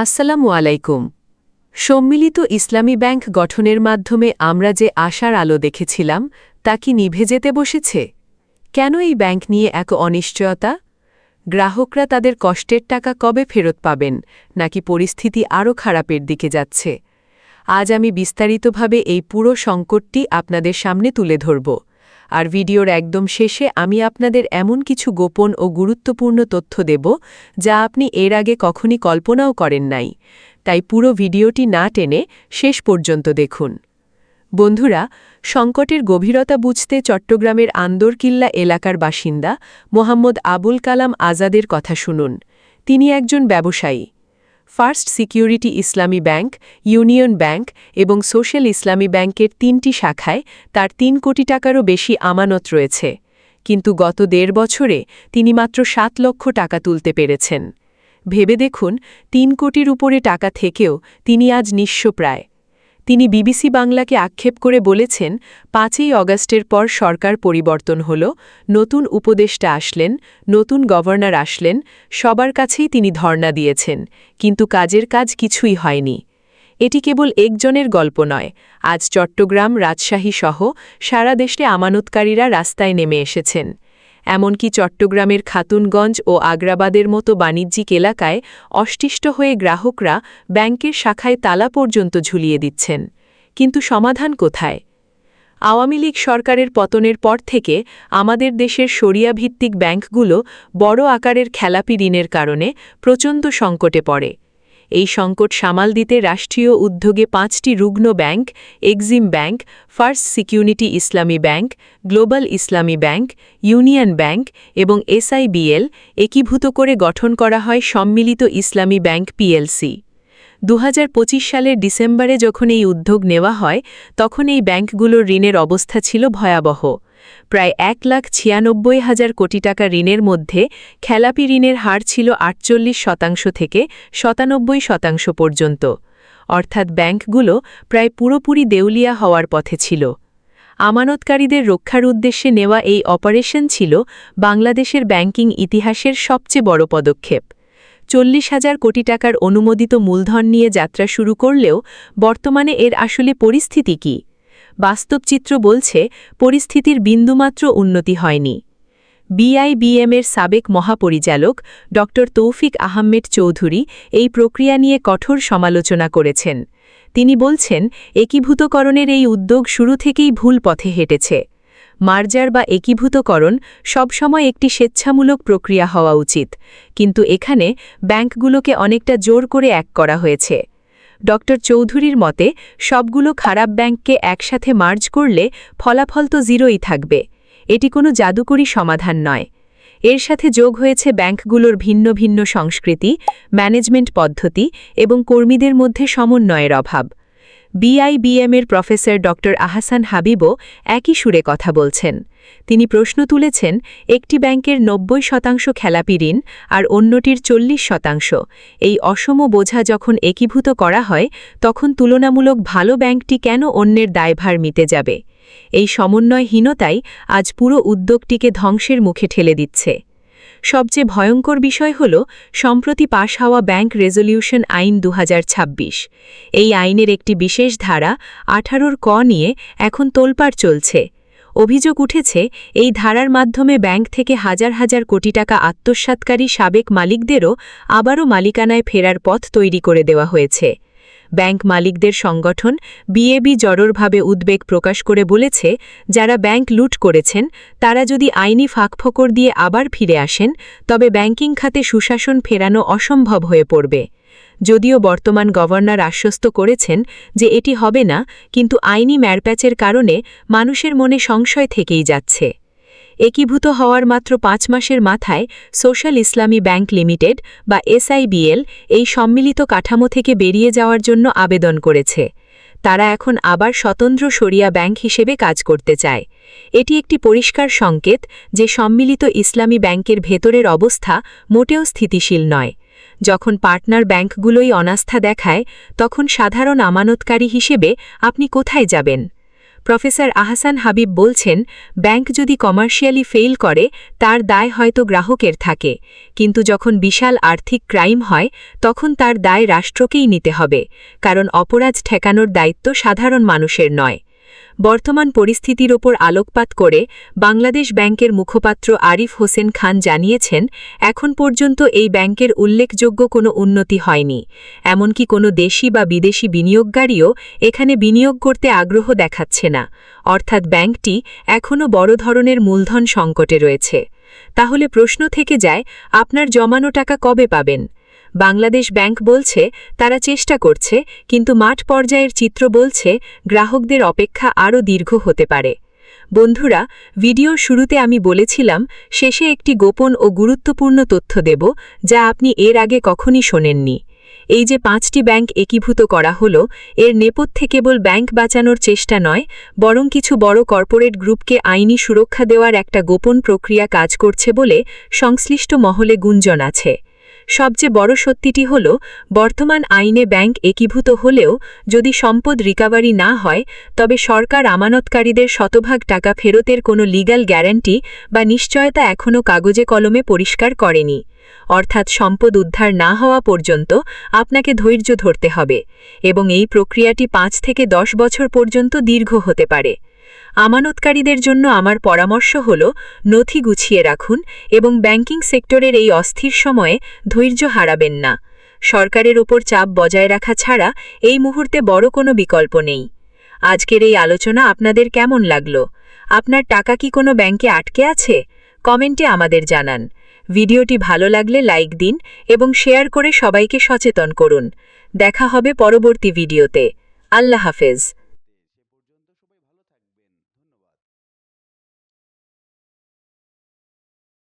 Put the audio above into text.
আসসালামু আলাইকুম। সম্মিলিত ইসলামী ব্যাংক গঠনের মাধ্যমে আমরা যে আশার আলো দেখেছিলাম তা কি নিভে যেতে বসেছে? কেন এই ব্যাংক নিয়ে এক অনিশ্চয়তা? গ্রাহকরা তাদের কষ্টের টাকা কবে ফেরত পাবেন, নাকি পরিস্থিতি আরও খারাপের দিকে যাচ্ছে? আজ আমি বিস্তারিতভাবে এই পুরো সংকটটি আপনাদের সামনে তুলে ধরব। আর ভিডিওর একদম শেষে আমি আপনাদের এমন কিছু গোপন ও গুরুত্বপূর্ণ তথ্য দেব যা আপনি এর আগে কখনই কল্পনাও করেন নাই। তাই পুরো ভিডিওটি না টেনে শেষ পর্যন্ত দেখুন। বন্ধুরা, সংকটের গভীরতা বুঝতে চট্টগ্রামের আন্দরকিল্লা এলাকার বাসিন্দা মোহাম্মদ আবুল কালাম আজাদের কথা শুনুন। তিনি একজন ব্যবসায়ী। First Security Islami Bank, Union Bank এবং সোশ্যাল ইসলামী ব্যাংকের ৩টি শাখায় তার ৩ কোটি টাকারও বেশি আমানত রয়েছে। কিন্তু গত ১.৫ বছরে তিনি মাত্র ৭ লক্ষ টাকা তুলতে পেরেছেন। ভেবে দেখুন, ৩ কোটির উপরে টাকা থেকেও তিনি আজ নিঃস্ব প্রায়। তিনি বিবিসি বাংলাকে আক্ষেপ করে বলেছেন, ৫ই অগাস্টের পর সরকার পরিবর্তন হল, নতুন উপদেষ্টা আসলেন, নতুন গভর্নর আসলেন, সবার কাছেই তিনি ধর্ণা দিয়েছেন, কিন্তু কাজের কাজ কিছুই হয়নি। এটি কেবল একজনের গল্প নয়। আজ চট্টগ্রাম, রাজশাহী সহ সারা দেশে আমানতকারীরা রাস্তায় নেমে এসেছেন। এমনকি চট্টগ্রামের খাতুনগঞ্জ ও আগ্রাবাদের মতো বাণিজ্যিক এলাকায় অষ্টিষ্ট হয়ে গ্রাহকরা ব্যাংকের শাখায় তালা পর্যন্ত ঝুলিয়ে দিচ্ছেন। কিন্তু সমাধান কোথায়? আওয়ামী লীগ সরকারের পতনের পর থেকে আমাদের দেশের শরিয়াভিত্তিক ব্যাংকগুলো বড় আকারের খেলাপি ঋণের কারণে প্রচণ্ড সংকটে পড়ে। এই সংকট সামাল দিতে রাষ্ট্রীয় উদ্যোগে ৫টি রুগ্ন bank, Exim Bank, First Security Islami Bank, Global Islami Bank, Union Bank এবং এসআইবিএল একীভূত করে গঠন করা হয় সম্মিলিত ইসলামী ব্যাংক পিএলসি। ২০২৫ সালের ডিসেম্বরে যখন এই উদ্যোগ নেওয়া হয়, তখন এই ব্যাংকগুলোর ঋণের অবস্থা ছিল ভয়াবহ। প্রায় ১,৯৬,০০০ কোটি টাকা ঋণের মধ্যে খেলাপি ঋণের হার ছিল ৪৮% থেকে ৯৭% পর্যন্ত। অর্থাৎ ব্যাংকগুলো প্রায় পুরোপুরি দেউলিয়া হওয়ার পথে ছিল। আমানতকারীদের রক্ষার উদ্দেশ্যে নেওয়া এই অপারেশন ছিল বাংলাদেশের ব্যাংকিং ইতিহাসের সবচেয়ে বড় পদক্ষেপ। ৪০,০০০ কোটি টাকার অনুমোদিত মূলধন নিয়ে যাত্রা শুরু করলেও বর্তমানে এর আসলে পরিস্থিতি কী? বাস্তব চিত্র বলছে, পরিস্থিতির বিন্দুমাত্র উন্নতি হয়নি। বিআইবিএমের সাবেক মহাপরিচালক ড. তৌফিক আহমেদ চৌধুরী এই প্রক্রিয়া নিয়ে কঠোর সমালোচনা করেছেন। তিনি বলছেন, একীভূতকরণের এই উদ্যোগ শুরু থেকেই ভুল পথে হেঁটেছে। মার্জার বা একীভূতকরণ সবসময় একটি স্বেচ্ছামূলক প্রক্রিয়া হওয়া উচিত, কিন্তু এখানে ব্যাংকগুলোকে অনেকটা জোর করে এক করা হয়েছে। ড. চৌধুরীর মতে, সবগুলো খারাপ ব্যাংককে একসাথে মার্জ করলে ফলাফল তো জিরোই থাকবে। এটি কোনো জাদুকরী সমাধান নয়। এর সাথে যোগ হয়েছে ব্যাংকগুলোর ভিন্ন ভিন্ন সংস্কৃতি, ম্যানেজমেন্ট পদ্ধতি এবং কর্মীদের মধ্যে সমন্বয়ের অভাব। বিআইবিএমের প্রফেসর ড. আহসান হাবিবও একই সুরে কথা বলছেন। তিনি প্রশ্ন তুলেছেন, একটি ব্যাংকের ৯০% খেলাপি ঋণ আর অন্যটির ৪০%। এই অসম বোঝা যখন একীভূত করা হয়, তখন তুলনামূলক ভালো ব্যাংকটি কেন অন্যের দায়ভার মিটে যাবে? এই সমন্বয়হীনতাই আজ পুরো উদ্যোগটিকে ধ্বংসের মুখে ঠেলে দিচ্ছে। সবচেয়ে ভয়ঙ্কর বিষয় হল সম্প্রতি পাশ হওয়া ব্যাংক রেজলিউশন আইন ২০২৬। এই আইনের একটি বিশেষ ধারা ১৮ ক নিয়ে এখন তোলপাড় চলছে। অভিযোগ উঠেছে, এই ধারার মাধ্যমে ব্যাংক থেকে হাজার হাজার কোটি টাকা আত্মসাৎকারী সাবেক মালিকদেরও আবারও মালিকানায় ফেরার পথ তৈরি করে দেওয়া হয়েছে। ব্যাংক মালিকদের সংগঠন বিএবি জড়োরভাবে উদ্বেগ প্রকাশ করে বলেছে, যারা ব্যাংক লুট করেছেন তারা যদি আইনি ফাঁকফোকর দিয়ে আবার ফিরে আসেন, তবে ব্যাংকিং খাতে সুশাসন ফেরানো অসম্ভব হয়ে পড়বে। যদিও বর্তমান গভর্নর আশ্বস্ত করেছেন যে এটি হবে না, কিন্তু আইনি ম্যারপ্যাচের কারণে মানুষের মনে সংশয় থেকেই যাচ্ছে। একীভূত হওয়ার মাত্র ৫ মাসের মাথায় সোশ্যাল ইসলামী ব্যাংক লিমিটেড বা এসআইবিএল এই সম্মিলিত কাঠামো থেকে বেরিয়ে যাওয়ার জন্য আবেদন করেছে। তারা এখন আবার স্বতন্ত্র শরিয়া ব্যাংক হিসেবে কাজ করতে চায়। এটি একটি পরিষ্কার সংকেত যে সম্মিলিত ইসলামী ব্যাংকের ভেতরের অবস্থা মোটেও স্থিতিশীল নয়। যখন পার্টনার ব্যাংকগুলোই অনাস্থা দেখায়, তখন সাধারণ আমানতকারী হিসেবে আপনি কোথায় যাবেন? প্রফেসর আহসান হাবিব বলছেন, ব্যাংক যদি কমার্শিয়ালি ফেইল করে তার দায় হয়তো গ্রাহকের থাকে, কিন্তু যখন বিশাল আর্থিক ক্রাইম হয় তখন তার দায় রাষ্ট্রকেই নিতে হবে, কারণ অপরাধ ঠেকানোর দায়িত্ব সাধারণ মানুষের নয়। বর্তমান পরিস্থিতির ওপর আলোকপাত করে বাংলাদেশ ব্যাংকের মুখপাত্র আরিফ হোসেন খান জানিয়েছেন, এখন পর্যন্ত এই ব্যাংকের উল্লেখযোগ্য কোনো উন্নতি হয়নি, এমনকি কোনো দেশি বা বিদেশি বিনিয়োগকারীও এখানে বিনিয়োগ করতে আগ্রহ দেখাচ্ছে না, অর্থাৎ ব্যাংকটি এখনও বড় ধরনের মূলধন সংকটে রয়েছে। তাহলে প্রশ্ন থেকে যায়, আপনার জমানো টাকা কবে পাবেন? বাংলাদেশ ব্যাংক বলছে তারা চেষ্টা করছে, কিন্তু মাঠ পর্যায়ের চিত্র বলছে গ্রাহকদের অপেক্ষা আরও দীর্ঘ হতে পারে। বন্ধুরা, ভিডিওর শুরুতে আমি বলেছিলাম শেষে একটি গোপন ও গুরুত্বপূর্ণ তথ্য দেব, যা আপনি এর আগে কখনই শোনেননি। এই যে 5টি ব্যাংক একীভূত করা হলো, এর নেপথ্যে কেবল ব্যাংক বাঁচানোর চেষ্টা নয়, বরং কিছু বড় কর্পোরেট গ্রুপকে আইনি সুরক্ষা দেওয়ার একটা গোপন প্রক্রিয়া কাজ করছে বলে সংশ্লিষ্ট মহলে গুঞ্জন আছে। সবচেয়ে বড় সত্যিটি হল, বর্তমান আইনে ব্যাংক একীভূত হলেও যদি সম্পদ রিকভারি না হয়, তবে সরকার আমানতকারীদের শতভাগ টাকা ফেরতের কোনো লিগ্যাল গ্যারান্টি বা নিশ্চয়তা এখনও কাগজে কলমে পরিষ্কার করেনি। অর্থাৎ সম্পদ উদ্ধার না হওয়া পর্যন্ত আপনাকে ধৈর্য ধরতে হবে, এবং এই প্রক্রিয়াটি 5 থেকে 10 বছর পর্যন্ত দীর্ঘ হতে পারে। আমানতকারীদের জন্য আমার পরামর্শ হল, নথি গুছিয়ে রাখুন এবং ব্যাংকিং সেক্টরের এই অস্থির সময়ে ধৈর্য হারাবেন না। সরকারের ওপর চাপ বজায় রাখা ছাড়া এই মুহূর্তে বড় কোনো বিকল্প নেই। আজকের এই আলোচনা আপনাদের কেমন লাগলো? আপনার টাকা কি কোনো ব্যাংকে আটকে আছে? কমেন্টে আমাদের জানান। ভিডিওটি ভালো লাগলে লাইক দিন এবং শেয়ার করে সবাইকে সচেতন করুন। দেখা হবে পরবর্তী ভিডিওতে। আল্লাহ হাফেজ।